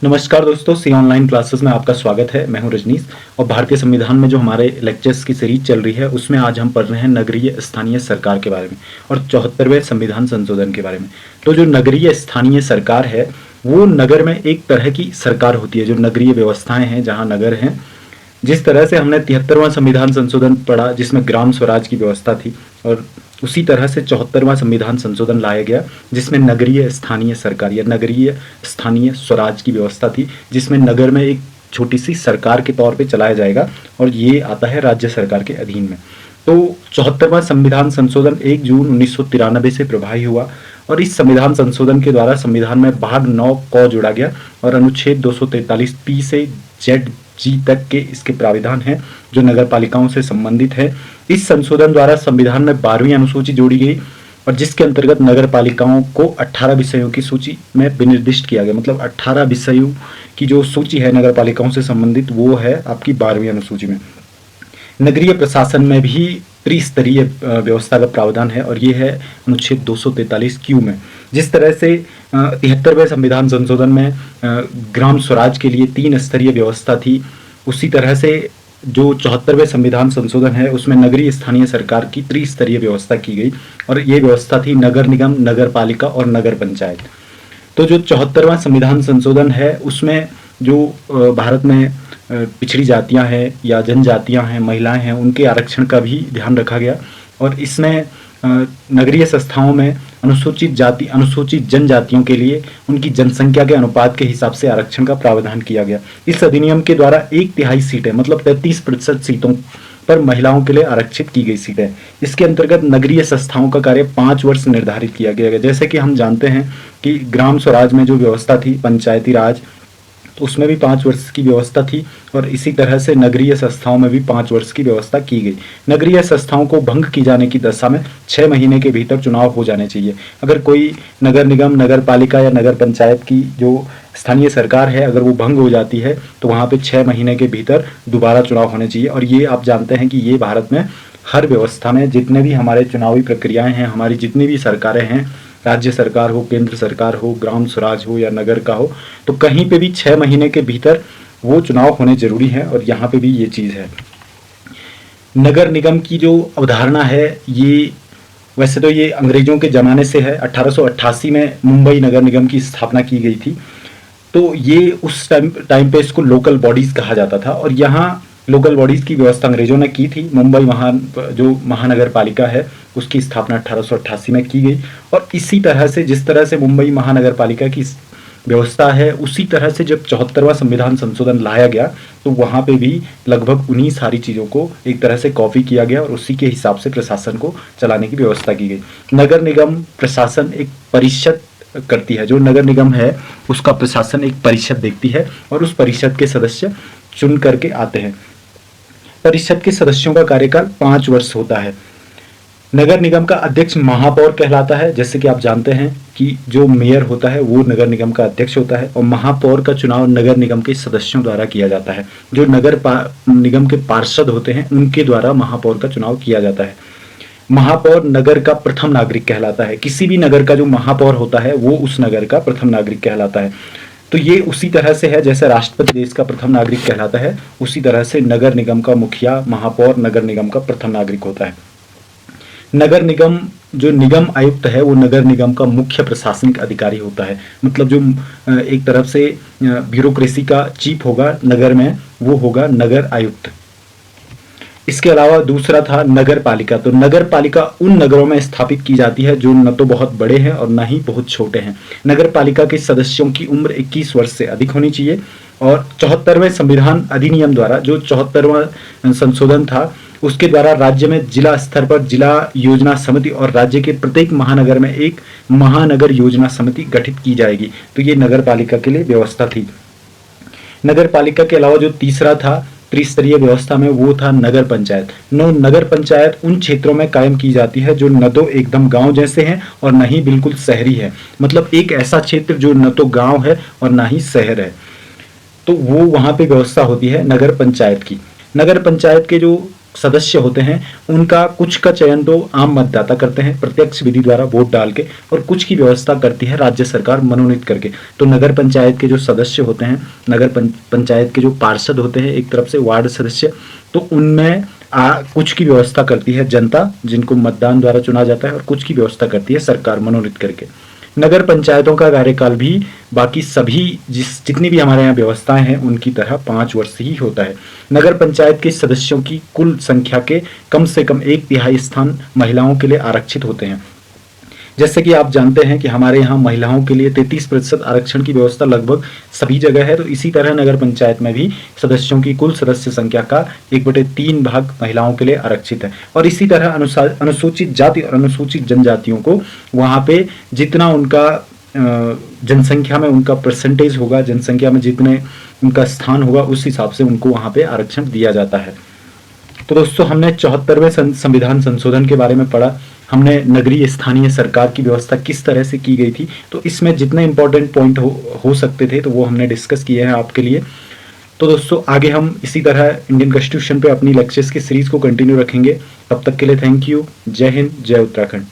नमस्कार दोस्तों, सी online classes में आपका स्वागत है। मैं हूं रजनीश और भारतीय संविधान में जो हमारे लेक्चर्स की सीरीज चल रही है उसमें आज हम पढ़ रहे हैं नगरीय स्थानीय सरकार के बारे में और 74वें संविधान संशोधन के बारे में। तो जो नगरीय स्थानीय सरकार है वो नगर में एक तरह की सरकार होती है। जो नगरीय व्यवस्थाएं हैं, जहाँ नगर हैं, जिस तरह से हमने 73वां संविधान संशोधन पढ़ा जिसमें ग्राम स्वराज की व्यवस्था थी, और उसी तरह से 74वां संविधान संशोधन लाया गया जिसमें नगरीय स्थानीय सरकार या नगरीय स्थानीय स्वराज की व्यवस्था थी, जिसमें नगर में एक छोटी सी सरकार के तौर पे चलाया जाएगा और ये आता है राज्य सरकार के अधीन में। तो 74वां संविधान संशोधन 1 जून 1993 से प्रभावी हुआ और इस संविधान संशोधन के द्वारा संविधान में भाग 9 क जोड़ा गया और अनुच्छेद 243 पी से जेड जी तक के इसके प्राविधान हैं जो नगर पालिकाओं से संबंधित है। इस संशोधन द्वारा संविधान में 12वीं अनुसूची जोड़ी गई और जिसके अंतर्गत नगर पालिकाओं को 18 विषयों की सूची में विनिर्दिष्ट किया गया। मतलब 18 विषयों की जो सूची है नगर पालिकाओं से संबंधित वो है आपकी 12वीं अनुसूची में। नगरीय प्रशासन में भी त्रिस्तरीय व्यवस्था का प्रावधान है और ये है अनुच्छेद 243 क्यू में। जिस तरह से 73वें संविधान संशोधन में ग्राम स्वराज के लिए 3 स्तरीय व्यवस्था थी, उसी तरह से जो 74वें संविधान संशोधन है उसमें नगरीय स्थानीय सरकार की त्रिस्तरीय व्यवस्था की गई और ये व्यवस्था थी नगर निगम, नगर पालिका और नगर पंचायत। तो जो 74वां संविधान संशोधन है उसमें जो भारत में पिछड़ी जातियां हैं या जनजातियां हैं, महिलाएं हैं, उनके आरक्षण का भी ध्यान रखा गया और इसमें नगरीय संस्थाओं में अनुसूचित जाति, अनुसूचित जनजातियों के लिए उनकी जनसंख्या के अनुपात के हिसाब से आरक्षण का प्रावधान किया गया। इस अधिनियम के द्वारा 1/3 सीटें मतलब 33% सीटों पर महिलाओं के लिए आरक्षित की गई सीटें। इसके अंतर्गत नगरीय संस्थाओं का कार्य 5 वर्ष निर्धारित किया गया। जैसे कि हम जानते हैं कि ग्राम स्वराज में जो व्यवस्था थी, पंचायती राज, तो उसमें भी 5 वर्ष की व्यवस्था थी और इसी तरह से नगरीय संस्थाओं में भी 5 वर्ष की व्यवस्था की गई। नगरीय संस्थाओं को भंग की जाने की दशा में 6 महीने के भीतर चुनाव हो जाने चाहिए। अगर कोई नगर निगम, नगर पालिका या नगर पंचायत की जो स्थानीय सरकार है अगर वो भंग हो जाती है तो वहाँ पे 6 महीने के भीतर दोबारा चुनाव होने चाहिए। और ये आप जानते हैं कि ये भारत में हर व्यवस्था में जितने भी हमारे चुनावी प्रक्रियाएं हैं, हमारी जितनी भी सरकारें हैं, राज्य सरकार हो, केंद्र सरकार हो, ग्राम स्वराज हो या नगर का हो, तो कहीं पे भी 6 महीने के भीतर वो चुनाव होने जरूरी है और यहाँ पे भी ये चीज़ है। नगर निगम की जो अवधारणा है ये वैसे तो ये अंग्रेजों के ज़माने से है। 1888 में मुंबई नगर निगम की स्थापना की गई थी। तो ये उस टाइम पे इसको लोकल बॉडीज़ कहा जाता था और यहाँ लोकल बॉडीज़ की व्यवस्था अंग्रेजों ने की थी। मुंबई जो महानगर पालिका है उसकी स्थापना 1888 में की गई और इसी तरह से जिस तरह से मुंबई महानगर पालिका की व्यवस्था है उसी तरह से जब 74वां संविधान संशोधन लाया गया तो वहाँ पे भी लगभग उन्हीं सारी चीज़ों को एक तरह से कॉपी किया गया और उसी के हिसाब से प्रशासन को चलाने की व्यवस्था की गई। नगर निगम प्रशासन एक परिषद करती है। जो नगर निगम है उसका प्रशासन एक परिषद देखती है और उस परिषद के सदस्य चुन करके आते हैं। परिषद के सदस्यों का कार्यकाल 5 वर्ष होता है। नगर निगम का अध्यक्ष महापौर कहलाता है। जैसे कि आप जानते हैं कि जो मेयर होता है वो नगर निगम का अध्यक्ष होता है और महापौर का चुनाव नगर निगम के सदस्यों द्वारा किया जाता है। जो निगम के पार्षद होते हैं उनके द्वारा महापौर का चुनाव किया जाता है। महापौर नगर का प्रथम नागरिक कहलाता है। किसी भी नगर का जो महापौर होता है वो उस नगर का प्रथम नागरिक कहलाता है। तो ये उसी तरह से है जैसे राष्ट्रपति देश का प्रथम नागरिक कहलाता है, उसी तरह से नगर निगम का मुखिया, महापौर नगर निगम का प्रथम नागरिक होता है। नगर निगम जो निगम आयुक्त है वो नगर निगम का मुख्य प्रशासनिक अधिकारी होता है। मतलब जो एक तरफ से ब्यूरोक्रेसी का चीफ होगा नगर में वो होगा नगर आयुक्त। इसके अलावा दूसरा था नगर पालिका। तो नगर पालिका उन नगरों में स्थापित की जाती है जो न तो बहुत बड़े हैं और न ही बहुत छोटे हैं। नगर पालिका के सदस्यों की उम्र 21 वर्ष से अधिक होनी चाहिए और 74वें संविधान अधिनियम द्वारा जो 74वां संशोधन था उसके द्वारा राज्य में जिला स्तर पर जिला योजना समिति और राज्य के प्रत्येक महानगर में एक महानगर योजना समिति गठित की जाएगी। तो ये नगर पालिका के लिए व्यवस्था थी। नगर पालिका के अलावा जो तीसरा था त्रिस्तरीय व्यवस्था में वो था नगर पंचायत। नगर पंचायत उन क्षेत्रों में कायम की जाती है जो न तो एकदम गांव जैसे हैं और न ही बिल्कुल शहरी है। मतलब एक ऐसा क्षेत्र जो न तो गांव है और न ही शहर है, तो वो वहां पे व्यवस्था होती है नगर पंचायत की। नगर पंचायत के जो सदस्य होते हैं उनका कुछ का चयन तो आम मतदाता करते हैं प्रत्यक्ष विधि द्वारा वोट डाल के, और कुछ की व्यवस्था करती है राज्य सरकार मनोनीत करके। तो नगर पंचायत के जो सदस्य होते हैं, नगर पंचायत के जो पार्षद होते हैं, एक तरफ से वार्ड सदस्य, तो उनमें कुछ की व्यवस्था करती है जनता जिनको मतदान द्वारा चुना जाता है, और कुछ की व्यवस्था करती है सरकार मनोनीत करके। नगर पंचायतों का कार्यकाल भी बाकी सभी जितनी भी हमारे यहाँ व्यवस्थाएं हैं उनकी तरह 5 वर्ष ही होता है। नगर पंचायत के सदस्यों की कुल संख्या के कम से कम 1/3 स्थान महिलाओं के लिए आरक्षित होते हैं। जैसे कि आप जानते हैं कि हमारे यहाँ महिलाओं के लिए 33% आरक्षण की व्यवस्था लगभग सभी जगह है, तो इसी तरह नगर पंचायत में भी सदस्यों की कुल सदस्य संख्या का 1/3 भाग महिलाओं के लिए आरक्षित है। और इसी तरह अनुसूचित जाति और अनुसूचित जनजातियों को वहाँ पे जितना उनका जनसंख्या में उनका परसेंटेज होगा, जनसंख्या में जितने उनका स्थान होगा, उस हिसाब से उनको वहाँ पे आरक्षण दिया जाता है। तो दोस्तों, हमने 74वें संविधान संशोधन के बारे में पढ़ा, हमने नगरीय स्थानीय सरकार की व्यवस्था किस तरह से की गई थी, तो इसमें जितने इंपॉर्टेंट पॉइंट हो सकते थे तो वो हमने डिस्कस किए हैं आपके लिए। तो दोस्तों, आगे हम इसी तरह इंडियन कॉन्स्टिट्यूशन पे अपनी लेक्चर्स की सीरीज को कंटिन्यू रखेंगे। तब तक के लिए थैंक यू। जय हिंद, जय उत्तराखंड।